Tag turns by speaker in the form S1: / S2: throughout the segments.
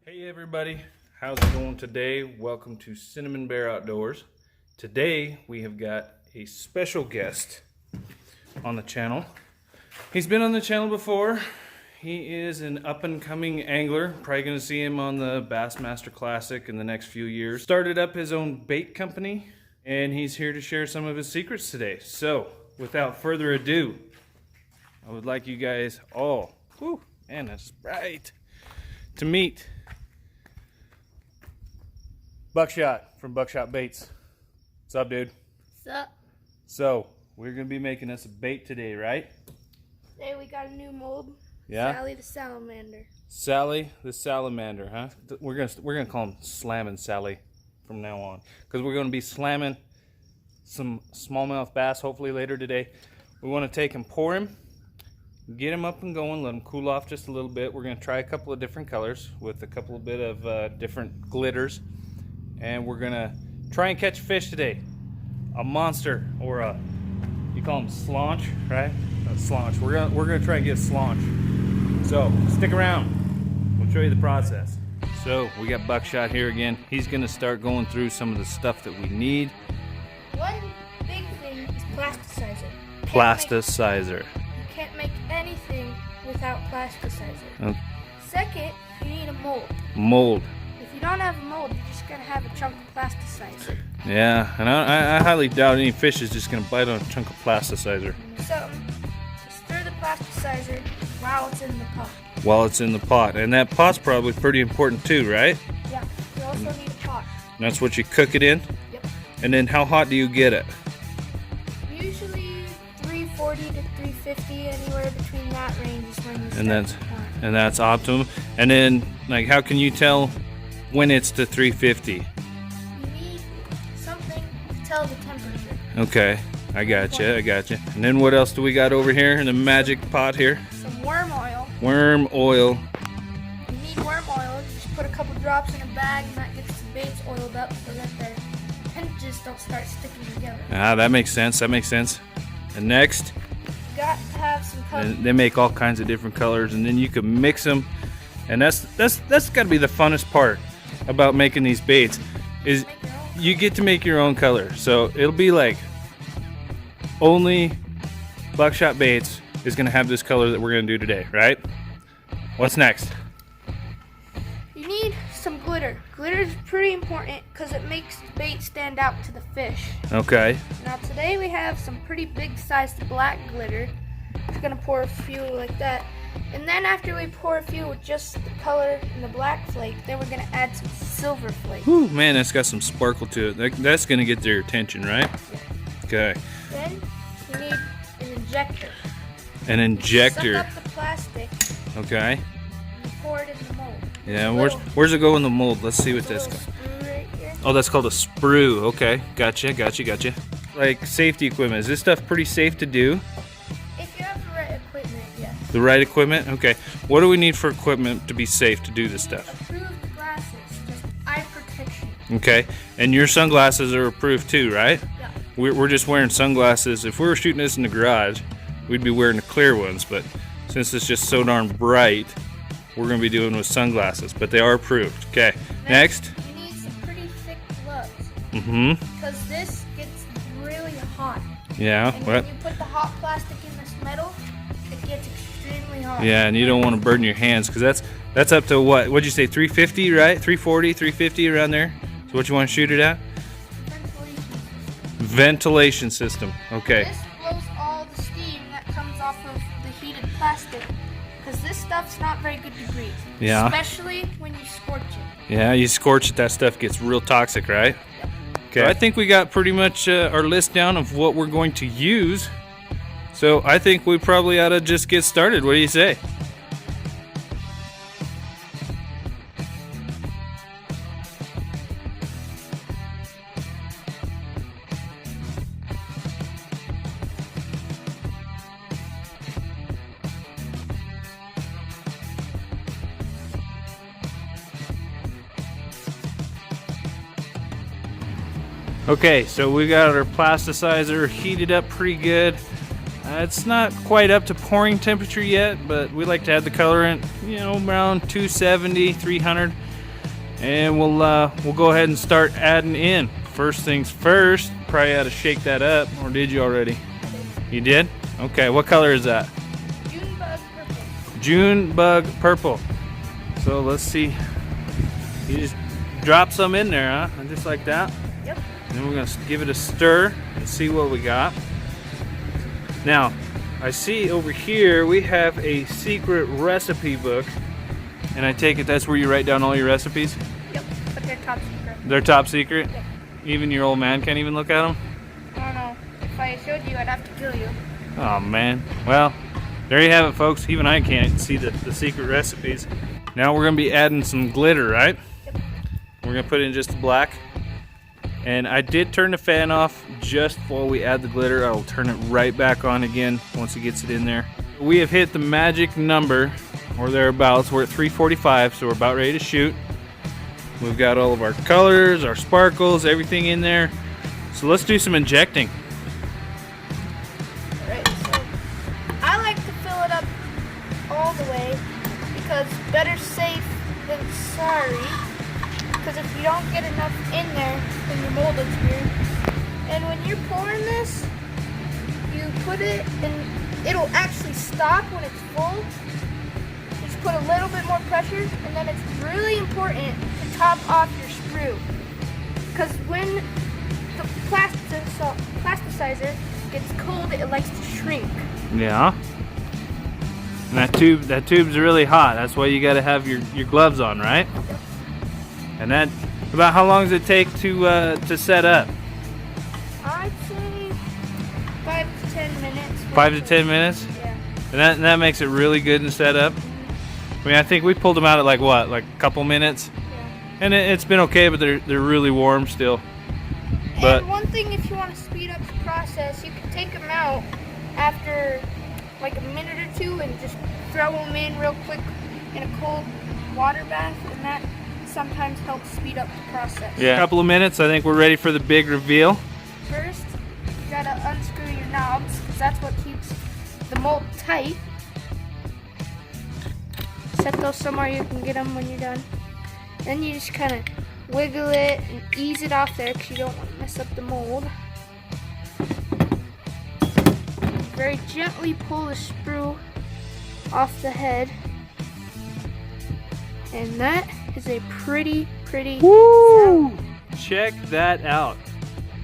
S1: Hey everybody, how's it going today? Welcome to Cinnamon Bear Outdoors. Today we have got a special guest on the channel. He's been on the channel before. He is an up-and-coming angler. Probably going to see him on the Bassmaster Classic in the next few years. Started up his own bait company, and he's here to share some of his secrets today. So, without further ado, I would like you guys all, man, that's bright, to meet Buckshot from Buckshot Baits. What's up, dude?
S2: What's up?
S1: So, we're going to be making us a bait today, right?
S2: Today we got a new mold.
S1: Yeah?
S2: Sally the salamander.
S1: Sally the salamander, huh? We're gonna call him Slammin' Sally from now on, because we're going to be slamming some smallmouth bass hopefully later today. We want to take him, pour him, get him up and going, let him cool off just a little bit. We're going to try a couple of different colors with a couple of bit of different glitters, and we're going to try and catch fish today. A monster, or a, you call them slaunch, right? A slaunch. We're gonna try and get slaunch. So stick around. We'll show you the process. So we got Buckshot here again. He's gonna start going through some of the stuff that we need.
S2: One big thing is plasticizer.
S1: Plasticizer.
S2: You can't make anything without plasticizer.
S1: Okay.
S2: Second, you need a mold.
S1: Mold.
S2: If you don't have a mold, you're just gonna have a chunk of plasticizer.
S1: Yeah, and I highly doubt any fish is just gonna bite on a chunk of plasticizer.
S2: So, stir the plasticizer while it's in the pot.
S1: While it's in the pot. And that pot's probably pretty important too, right?
S2: Yeah, you also need a pot.
S1: And that's what you cook it in?
S2: Yep.
S1: And then how hot do you get it?
S2: Usually 340 to 350, anywhere between that range is when you start the pot.
S1: And that's optimum. And then, like, how can you tell when it's to 350?
S2: You need something to tell the temperature.
S1: Okay, I gotcha. And then what else do we got over here in the magic pot here?
S2: Some worm oil.
S1: Worm oil.
S2: You need worm oil. You just put a couple drops in a bag and that gets the baits oiled up so that their hinges don't start sticking together.
S1: Ah, that makes sense. And next,
S2: You got to have some color.
S1: and they make all kinds of different colors, and then you can mix them. And that's got to be the funnest part about making these baits, is
S2: Make your own.
S1: you get to make your own color. So it'll be like only Buckshot Baits is going to have this color that we're going to do today, right? What's next?
S2: You need some glitter. Glitter is pretty important because it makes the bait stand out to the fish.
S1: Okay.
S2: Now today we have some pretty big sized black glitter. Just gonna pour a few like that. And then after we pour a few with just the color and the black flake, then we're gonna add some silver flake.
S1: Whew, man, that's got some sparkle to it. That's going to get their attention, right? Okay.
S2: Then you need an injector.
S1: An injector.
S2: Suck up the plastic
S1: Okay.
S2: and pour it in the mold.
S1: Yeah, where's it go in the mold? Let's see what
S2: There's
S1: that's
S2: a little
S1: called.
S2: screw right here.
S1: Oh, that's called a sprue. Okay, gotcha. Like safety equipment. Is this stuff pretty safe to do?
S2: If you have the right equipment, yes.
S1: The right equipment? Okay. What do we need for equipment to be safe to do this stuff?
S2: Approved glasses, just eye protection.
S1: Okay. And your sunglasses are approved too, right?
S2: Yeah.
S1: We're just wearing sunglasses. If we were shooting this in the garage, we'd be wearing the clear ones. But since it's just so darn bright, we're going to be doing with sunglasses. But they are approved. Okay. Next.
S2: You need some pretty thick gloves.
S1: Mm-hmm.
S2: Because this gets really hot.
S1: Yeah.
S2: And
S1: What?
S2: when you put the hot plastic in this metal, it gets extremely hot.
S1: Yeah, and you don't want to burn your hands, because that's up to what? What'd you say? 350, right? 340, 350 around there. So what you want to shoot it at? Ventilation system. Okay.
S2: This blows all the steam that comes off of the heated plastic. Because this stuff's not very good to breathe.
S1: Yeah.
S2: Especially when you scorch it.
S1: Yeah, you scorch it, that stuff gets real toxic, right? Okay. So I think we got pretty much our list down of what we're going to use. So I think we probably ought to just get started. What do you say? Okay, so we got our plasticizer heated up pretty good. It's not quite up to pouring temperature yet, but we like to have the colorant, you know, around 270, 300. And we'll go ahead and start adding in. First things first, probably ought to shake that up, or did you already? You did? Okay, what color is that?
S2: June bug purple.
S1: June bug purple. So let's see. You just drop some in there, huh? Just like that?
S2: Yep.
S1: And then we're gonna give it a stir and see what we got. Now, I see over here we have a secret recipe book. And I take it that's where you write down all your recipes?
S2: Yep, but they're top secret.
S1: They're top secret?
S2: Yep.
S1: Even your old man can't even look at them?
S2: I don't know. If I showed you, I'd have to kill you.
S1: Oh man. Well, there you have it, folks. Even I can't see the secret recipes. Now we're gonna be adding some glitter, right?
S2: Yep.
S1: We're gonna put in just the black. And I did turn the fan off just before we add the glitter. I'll turn it right back on again once it gets it in there. We have hit the magic number, or thereabouts. We're at 345, so we're about ready to shoot. We've got all of our colors, our sparkles, everything in there. So let's do some injecting.
S2: Alright, so I like to fill it up all the way because better safe than sorry. Because if you don't get enough in there, then your mold looks weird. And when you're pouring this, you put it and it'll actually stop when it's full. Just put a little bit more pressure, and then it's really important to top off your sprue. Because when the plasticizer gets cold, it likes to shrink.
S1: Yeah. And that tube's really hot. That's why you gotta have your gloves on, right?
S2: Yep.
S1: And that, about how long does it take to set up?
S2: I'd say 5 to 10 minutes.
S1: 5 to 10 minutes?
S2: Yeah.
S1: And that makes it really good and set up. I mean, I think we pulled them out at like what, like a couple minutes?
S2: Yeah.
S1: And it's been okay, but they're really warm still. But
S2: And one thing, if you want to speed up the process, you can take them out after like a minute or two and just throw them in real quick in a cold water bath, and that sometimes helps speed up the process.
S1: yeah, a couple of minutes, I think we're ready for the big reveal.
S2: First, you gotta unscrew your knobs, because that's what keeps the mold tight. Set those somewhere you can get them when you're done. Then you just kind of wiggle it and ease it off there because you don't want to mess up the mold. Very gently pull the sprue off the head. And that is a pretty
S1: Woo! Check that out.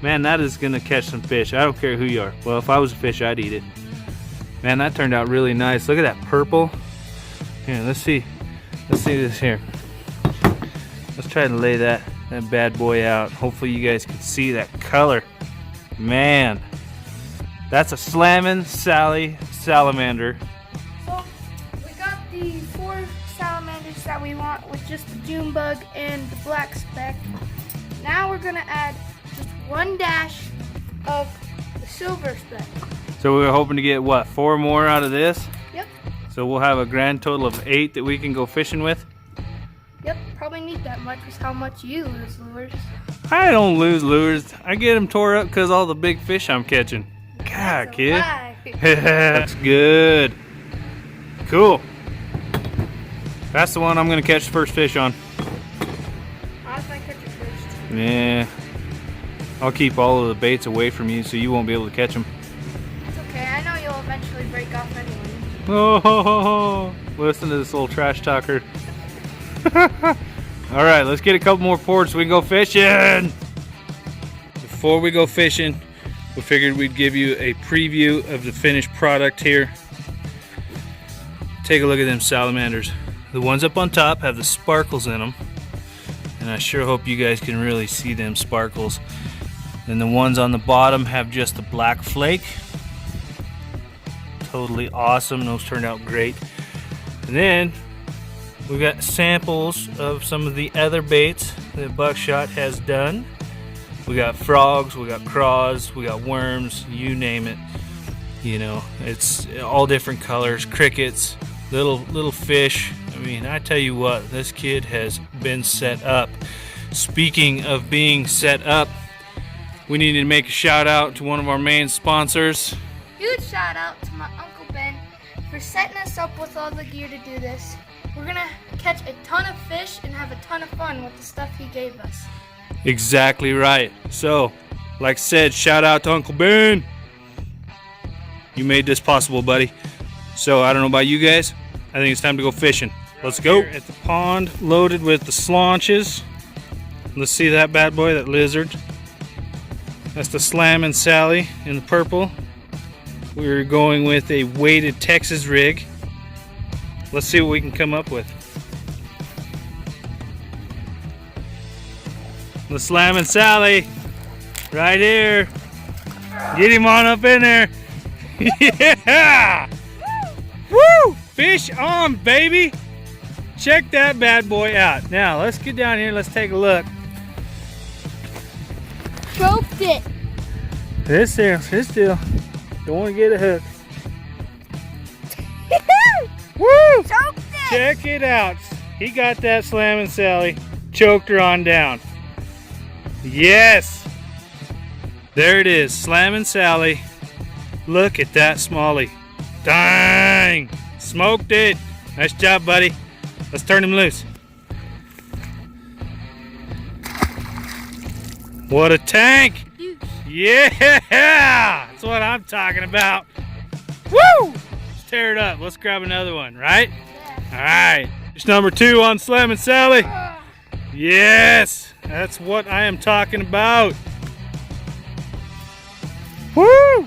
S1: Man, that is gonna catch some fish. I don't care who you are. Well, if I was a fish, I'd eat it. Man, that turned out really nice. Look at that purple. Here, let's see this here. Let's try to lay that bad boy out. Hopefully you guys can see that color. Man, that's a Slammin' Sally salamander.
S2: So we got the 4 salamanders that we want with just the June bug and the black speck. Now we're gonna add just 1 dash of the silver speck.
S1: So we were hoping to get what, 4 more out of this?
S2: Yep.
S1: So we'll have a grand total of 8 that we can go fishing with.
S2: Yep, probably need that much with how much you lose lures.
S1: I don't lose lures. I get them tore up because all the big fish I'm catching. God,
S2: That's a
S1: kid.
S2: lie.
S1: That's good. Cool. That's the one I'm going to catch the first fish on.
S2: I was gonna catch it first.
S1: Yeah. I'll keep all of the baits away from you so you won't be able to catch them.
S2: It's okay, I know you'll eventually break off anyway.
S1: Oh, listen to this little trash talker. All right, let's get a couple more poured so we can go fishing. Before we go fishing, we figured we'd give you a preview of the finished product here. Take a look at them salamanders. The ones up on top have the sparkles in them, and I sure hope you guys can really see them sparkles. And the ones on the bottom have just the black flake. Totally awesome. Those turned out great. And then we got samples of some of the other baits that Buckshot has done. We got frogs, we got craws, we got worms, you name it. You know, it's all different colors, crickets, little fish. I mean, I tell you what, this kid has been set up. Speaking of being set up, we need to make a shout out to one of our main sponsors.
S2: Huge shout out to my Uncle Ben for setting us up with all the gear to do this. We're gonna catch a ton of fish and have a ton of fun with the stuff he gave us.
S1: Exactly right. So, like I said, shout out to Uncle Ben. You made this possible, buddy. So, I don't know about you guys. I think it's time to go fishing. Let's go. At the pond, loaded with the slaunches. Let's see that bad boy, that lizard. That's the Slammin' Sally in the purple. We're going with a weighted Texas rig. Let's see what we can come up with. The Slammin' Sally, right here. Get him on up in there. Yeah! Woo! Fish on, baby. Check that bad boy out. Now, let's get down here. Let's take a look.
S2: Choked it.
S1: This there, this deal. Don't want to get a hook. Woo!
S2: Choked it.
S1: Check it out. He got that Slammin' Sally. Choked her on down. Yes! There it is. Slammin' Sally. Look at that smallie. Dang! Smoked it. Nice job, buddy. Let's turn him loose. What a tank! Yeah! That's what I'm talking about. Woo! Let's tear it up. Let's grab another one, right?
S2: Yeah.
S1: Alright. It's number 2 on Slammin' Sally. Yes! That's what I am talking about. Woo!